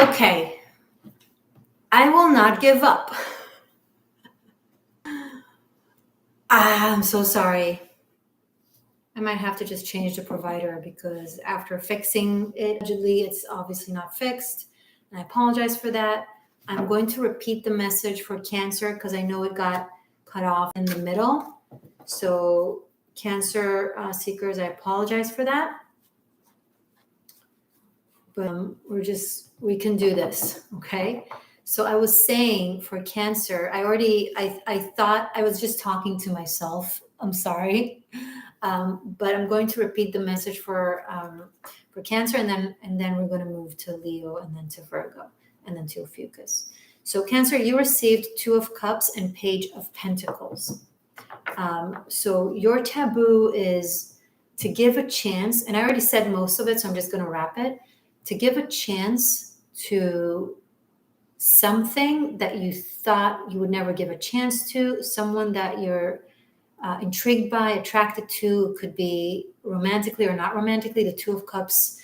Okay. I will not give up. I'm so sorry. I might have to just change the provider because after fixing it, allegedly, it's obviously not fixed. And I apologize for that. I'm going to repeat the message for Cancer because I know it got cut off in the middle. So Cancer seekers, I apologize for that. But we can do this, okay? So I was saying for Cancer, I thought I was just talking to myself. I'm sorry. But I'm going to repeat the message for Cancer, and then we're going to move to Leo, and then to Virgo, and then to Ophiuchus. So Cancer, you received 2 of Cups and Page of Pentacles. So your taboo is to give a chance, and I already said most of it, so I'm just going to wrap it. To give a chance to something that you thought you would never give a chance to, someone that you're intrigued by, attracted to, could be romantically or not romantically. The 2 of Cups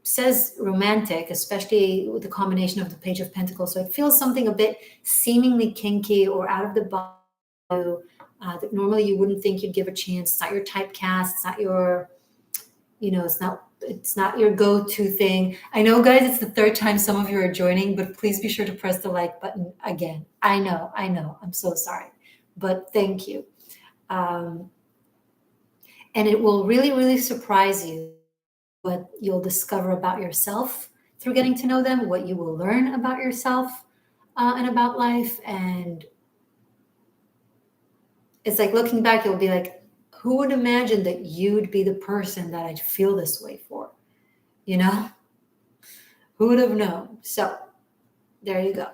says romantic, especially with the combination of the Page of Pentacles. So it feels something a bit seemingly kinky or out of the box that normally you wouldn't think you'd give a chance. It's not your typecast. It's not your, it's not your go-to thing. I know, guys, it's the 3rd time some of you are joining, but please be sure to press the like button again. I know. I'm so sorry, but thank you. And it will really, really surprise you what you'll discover about yourself through getting to know them, what you will learn about yourself and about life. And it's like looking back, you'll be like, who would imagine that you'd be the person that I'd feel this way for? Who would have known? So there you go.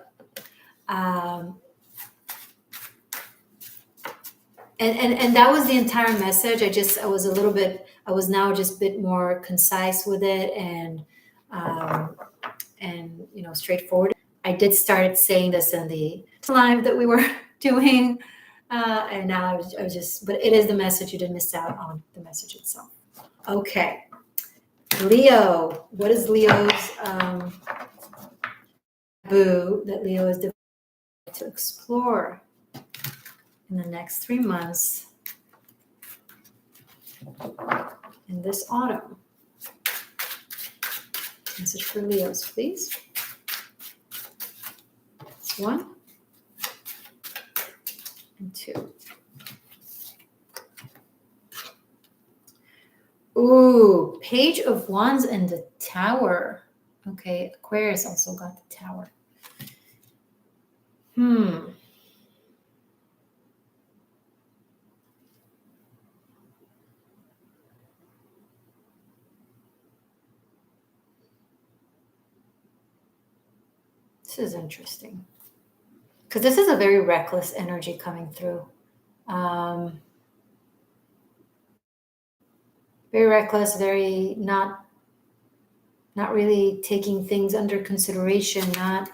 And that was the entire message. I was now just a bit more concise with it and straightforward. I did start saying this in the live that we were doing. And now I was just, but it is the message. You didn't miss out on the message itself. Okay. Leo, what is Leo's taboo that Leo is devoted to explore in the next 3 months in this autumn? Message for Leos, please. That's 1 and 2. Ooh, Page of Wands and the Tower. Okay, Aquarius also got the Tower. This is interesting. Because this is a very reckless energy coming through. Very reckless, very not really taking things under consideration, not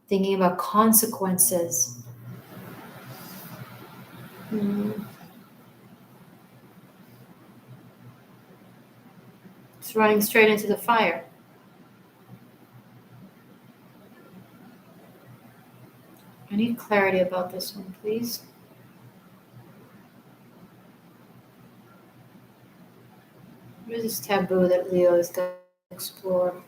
thinking about consequences. It's running straight into the fire. I need clarity about this one, please. What is this taboo that Leo is going to explore?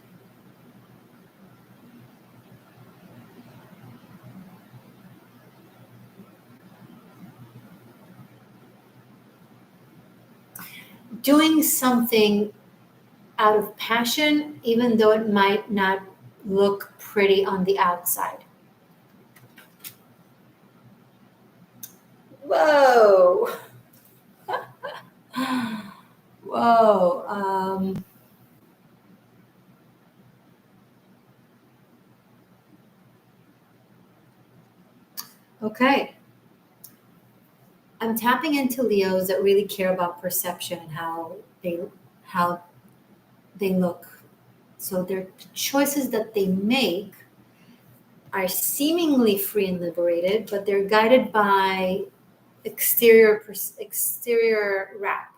Doing something out of passion, even though it might not look pretty on the outside. Whoa. Whoa. Okay. I'm tapping into Leos that really care about perception and how they look. So their choices that they make are seemingly free and liberated, but they're guided by exterior wrap.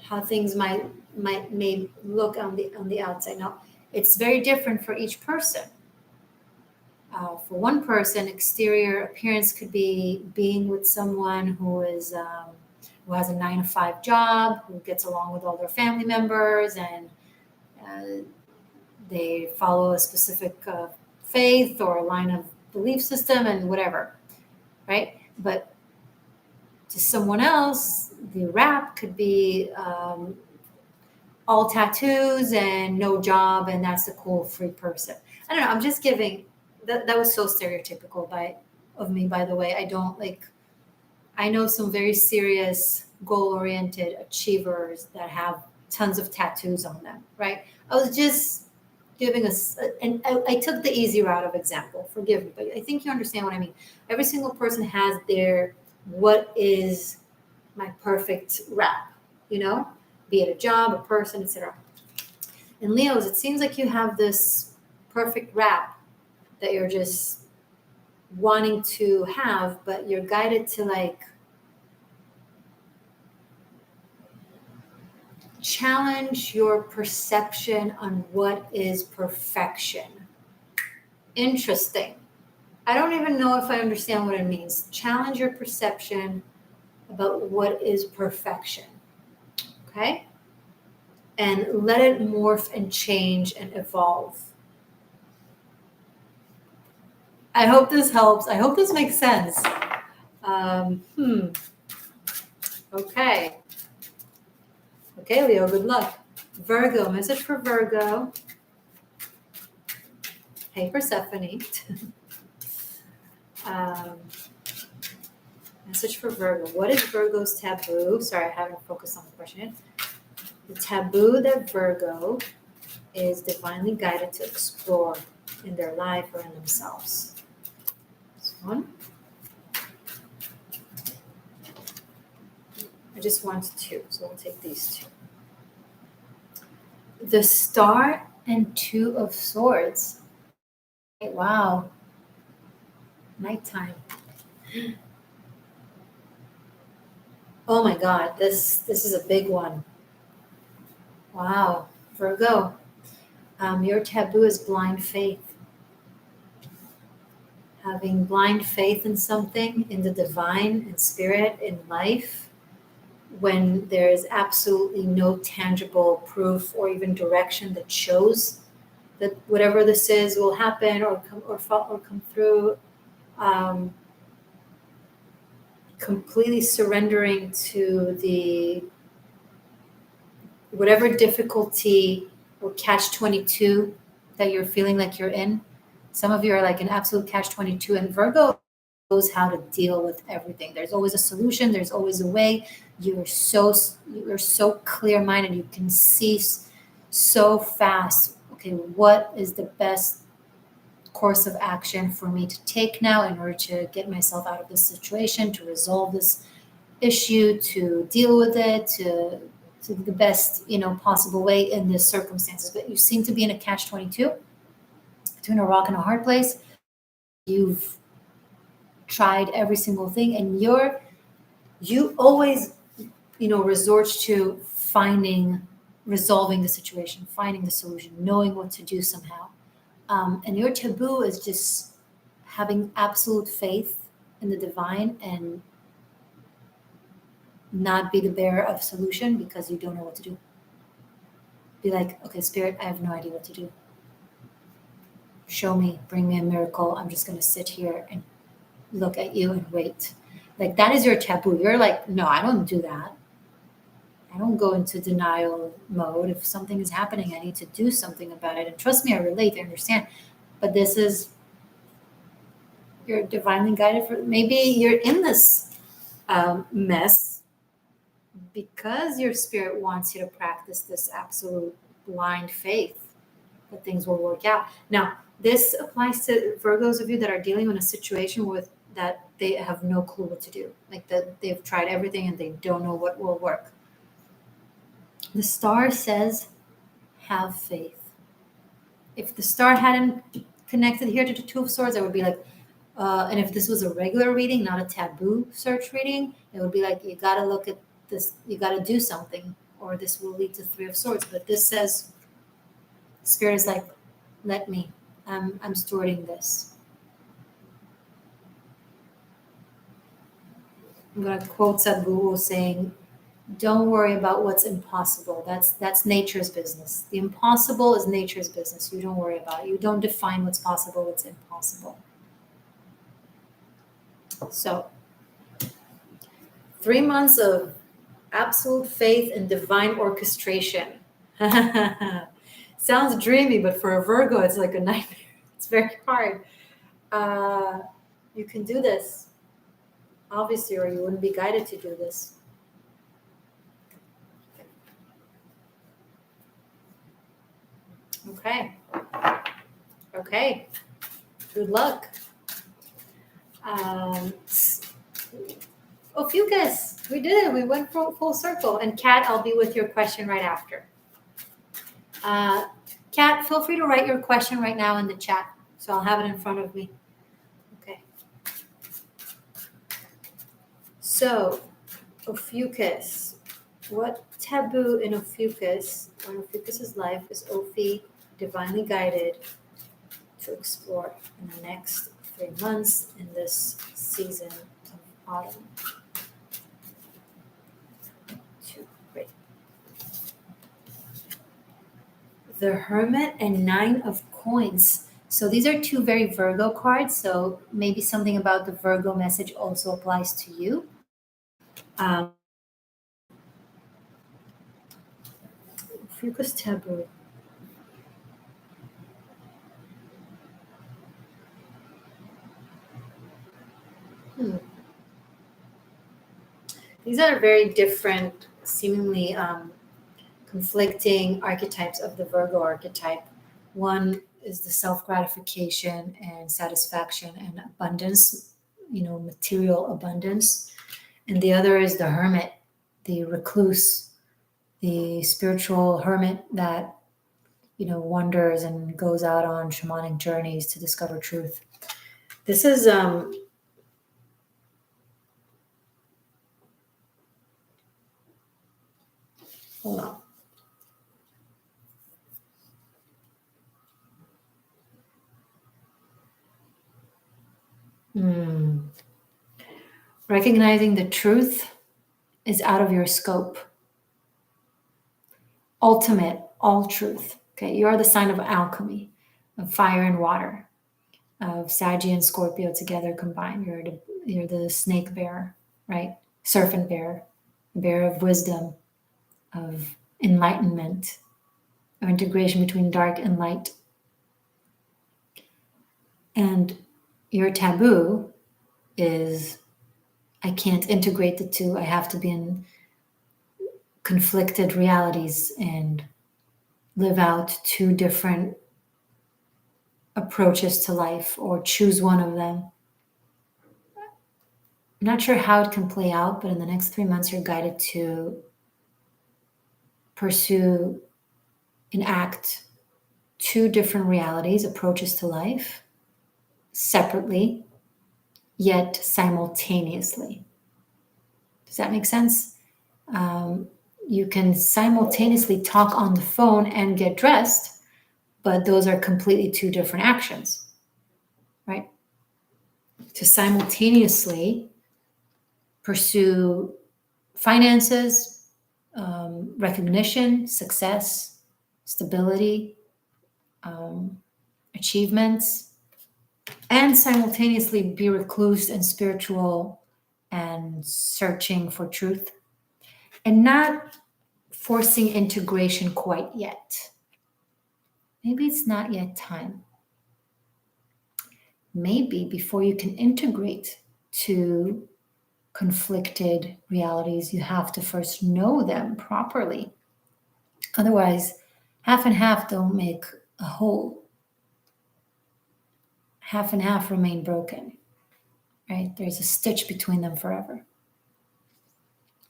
how things may look on the outside. Now, it's very different for each person. For one person, exterior appearance could be being with someone who has a 9-to-5 job, who gets along with all their family members, and they follow a specific faith or a line of belief system and whatever, right? But to someone else, the wrap could be all tattoos and no job, and that's the cool free person. I don't know. I'm just giving. That was so stereotypical of me, by the way. I know some very serious, goal-oriented achievers that have tons of tattoos on them, right? I was just giving and I took the easy route of example. Forgive me, but I think you understand what I mean. Every single person has what is my perfect wrap, be it a job, a person, etc. In Leos, it seems like you have this perfect wrap that you're just wanting to have, but you're guided to challenge your perception on what is perfection. Interesting. I don't even know if I understand what it means. Challenge your perception about what is perfection. Okay? And let it morph and change and evolve. I hope this helps. I hope this makes sense. Okay. Okay, Leo, good luck. Virgo, message for Virgo. Hey, Persephone. Message for Virgo. What is Virgo's taboo? Sorry, I haven't focused on the question yet. The taboo that Virgo is divinely guided to explore in their life or in themselves. This one. I just want 2, so we'll take these 2. The Star and 2 of Swords. Wow. Nighttime. Oh my God, this is a big one. Wow, Virgo. Your taboo is blind faith. Having blind faith in something, in the divine, in spirit, in life, when there is absolutely no tangible proof or even direction that shows that whatever this is will happen or come through. Completely surrendering to the whatever difficulty or catch-22 that you're feeling like you're in. Some of you are like an absolute catch-22, and Virgo knows how to deal with everything. There's always a solution. There's always a way. You're so clear-minded. You can see so fast. Okay, what is the best course of action for me to take now in order to get myself out of this situation, to resolve this issue, to deal with it, to the best possible way in this circumstances. But you seem to be in a catch-22, between a rock and a hard place. You've tried every single thing, and you always resort to resolving the situation, finding the solution, knowing what to do somehow. And your taboo is just having absolute faith in the divine and not be the bearer of solution because you don't know what to do. Be like, okay, Spirit, I have no idea what to do. Show me, bring me a miracle. I'm just going to sit here and look at you and wait. Like, that is your taboo. You're like, no, I don't do that. I don't go into denial mode. If something is happening, I need to do something about it. And trust me, I relate, I understand. But this is, you're divinely guided for, maybe you're in this mess because your spirit wants you to practice this absolute blind faith that things will work out. Now, this applies to Virgos of you that are dealing with a situation with that they have no clue what to do. Like that they've tried everything and they don't know what will work. The star says, have faith. If the star hadn't connected here to the 2 of Swords, I would be like, and if this was a regular reading, not a taboo search reading, it would be like, you got to look at this, you got to do something. or this will lead to Three of Swords. But this says, Spirit is like, let me. I'm stewarding this. I'm going to quote Sadhguru saying, don't worry about what's impossible. That's nature's business. The impossible is nature's business. You don't worry about it. You don't define what's possible, what's impossible. So, 3 months of absolute faith and divine orchestration. Sounds dreamy, but for a Virgo, it's like a nightmare. It's very hard. You can do this, obviously, or you wouldn't be guided to do this. Okay. Good luck. Ophiuchus, we did it. We went full circle. And Kat, I'll be with your question right after. Kat, feel free to write your question right now in the chat. So I'll have it in front of me. Okay. So, Ophiuchus. What taboo in Ophiuchus, or in Ophiuchus's life, is Ophi divinely guided to explore in the next 3 months in this season of autumn? 2, great. The Hermit and 9 of Coins. So these are 2 very Virgo cards. So maybe something about the Virgo message also applies to you. Ophiuchus taboo. These are very different, seemingly conflicting archetypes of the Virgo archetype. One is the self-gratification and satisfaction and abundance, material abundance. And the other is the hermit, the recluse, the spiritual hermit that, wanders and goes out on shamanic journeys to discover truth. This is, hold on. Recognizing the truth is out of your scope. Ultimate, all truth. Okay, you are the sign of alchemy, of fire and water, of Saggy and Scorpio together combined. You're the snake bearer, right? Serpent bearer, bearer of wisdom, of enlightenment, of integration between dark and light. And your taboo is, I can't integrate the two. I have to be in conflicted realities and live out 2 different approaches to life, or choose one of them. I'm not sure how it can play out, but in the next 3 months, you're guided to pursue, enact 2 different realities, approaches to life, separately, yet simultaneously. Does that make sense? You can simultaneously talk on the phone and get dressed, but those are completely 2 different actions, right? To simultaneously pursue finances, recognition, success, stability, achievements, and simultaneously be recluse and spiritual and searching for truth, and not forcing integration quite yet. Maybe it's not yet time. Maybe before you can integrate 2 conflicted realities, you have to first know them properly. Otherwise, half and half don't make a whole. Half and half remain broken, right? There's a stitch between them forever.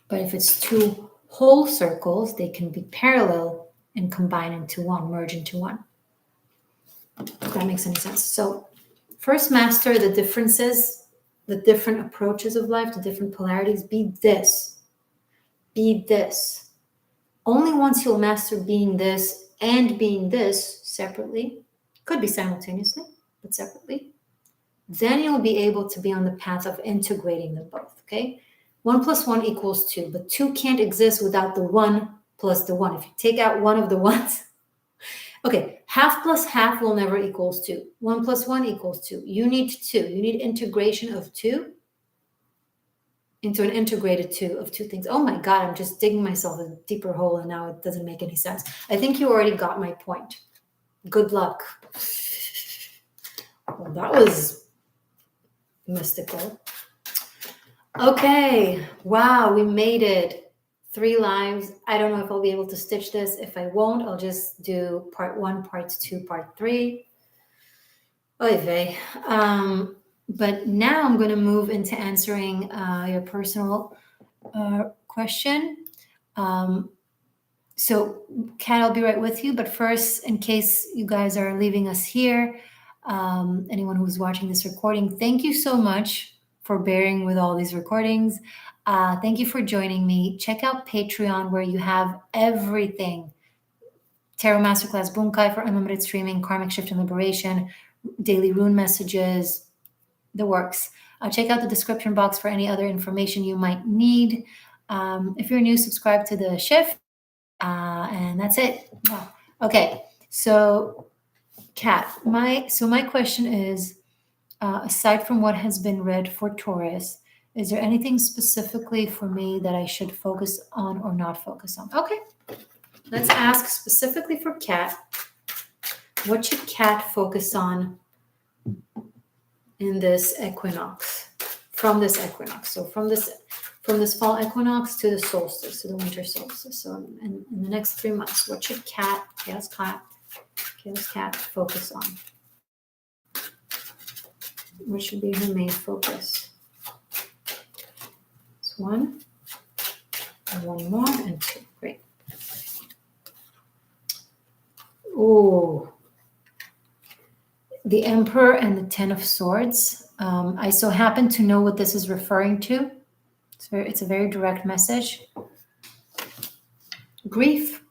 But if it's 2 whole circles, they can be parallel and combine into one, merge into one. If that makes any sense. So first master the differences, the different approaches of life, the different polarities. Be this. Only once you'll master being this and being this separately, could be simultaneously, but separately, then you'll be able to be on the path of integrating them both, okay? 1 + 1 = 2, but 2 can't exist without the 1 plus the 1. If you take out one of the ones, okay, half plus half will never equals 2. 1 + 1 = 2. You need 2. You need integration of 2 into an integrated 2 of 2 things. Oh my God, I'm just digging myself a deeper hole and now it doesn't make any sense. I think you already got my point. Good luck. Well, that was mystical. Okay, wow, we made it. 3 lives. I don't know if I'll be able to stitch this. If I won't, I'll just do part 1, part 2, part 3. Oy vey. But now I'm going to move into answering your personal question. So, Kat, I'll be right with you. But first, in case you guys are leaving us here, anyone who's watching this recording, thank you so much for bearing with all these recordings. Thank you for joining me. Check out Patreon, where you have everything. Tarot Masterclass, Bunkai for unlimited streaming, Karmic Shift and Liberation, daily rune messages, the works. Check out the description box for any other information you might need. If you're new, subscribe to the shift. And that's it. Wow. Okay. So, Kat, my question is, aside from what has been read for Taurus, is there anything specifically for me that I should focus on or not focus on? Okay. Let's ask specifically for Kat. What should Kat focus on in this equinox? From this equinox. So from this fall equinox to the solstice, to the winter solstice. So in the next 3 months, what should Chaos Kat focus on? What should be her main focus? It's 1, and 1 more, and 2. Great. Oh, the Emperor and the 10 of Swords. I so happen to know what this is referring to. It's a very direct message. Grief.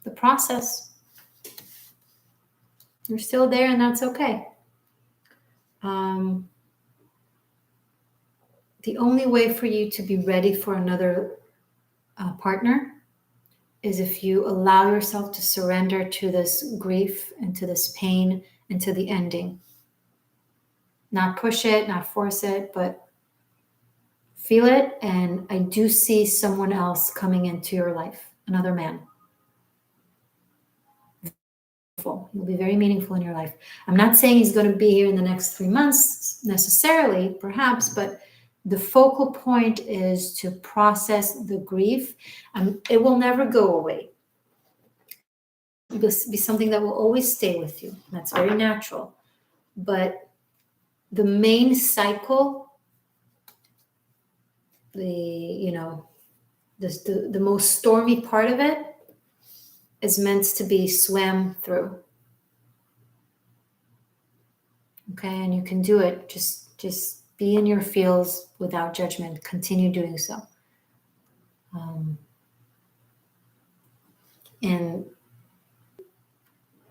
The process. You're still there, and that's okay. The only way for you to be ready for another partner is if you allow yourself to surrender to this grief and to this pain and to the ending. Not push it, not force it, but feel it. And I do see someone else coming into your life, another man. He'll be very meaningful in your life. I'm not saying he's going to be here in the next 3 months necessarily, perhaps, but the focal point is to process the grief. It will never go away. It will be something that will always stay with you. That's very natural. But the main cycle, the most stormy part of it is meant to be swam through. Okay, and you can do it. Just be in your feels without judgment. Continue doing so. And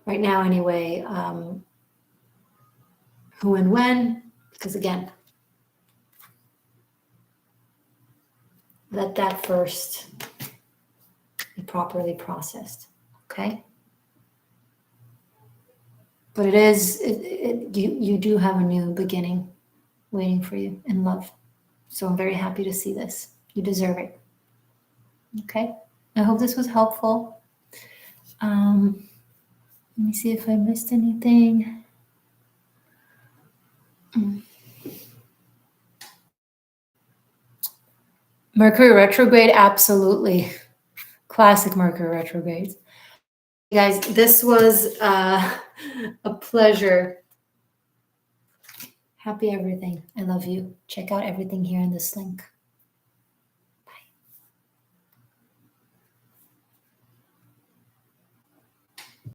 right now, anyway, who and when, because again, let that first be properly processed. Okay? But you do have a new beginning waiting for you in love. So I'm very happy to see this. You deserve it. Okay? I hope this was helpful. Let me see if I missed anything. Mercury retrograde, absolutely. Classic Mercury retrograde. Guys, this was a pleasure. Happy everything. I love you. Check out everything here in this link.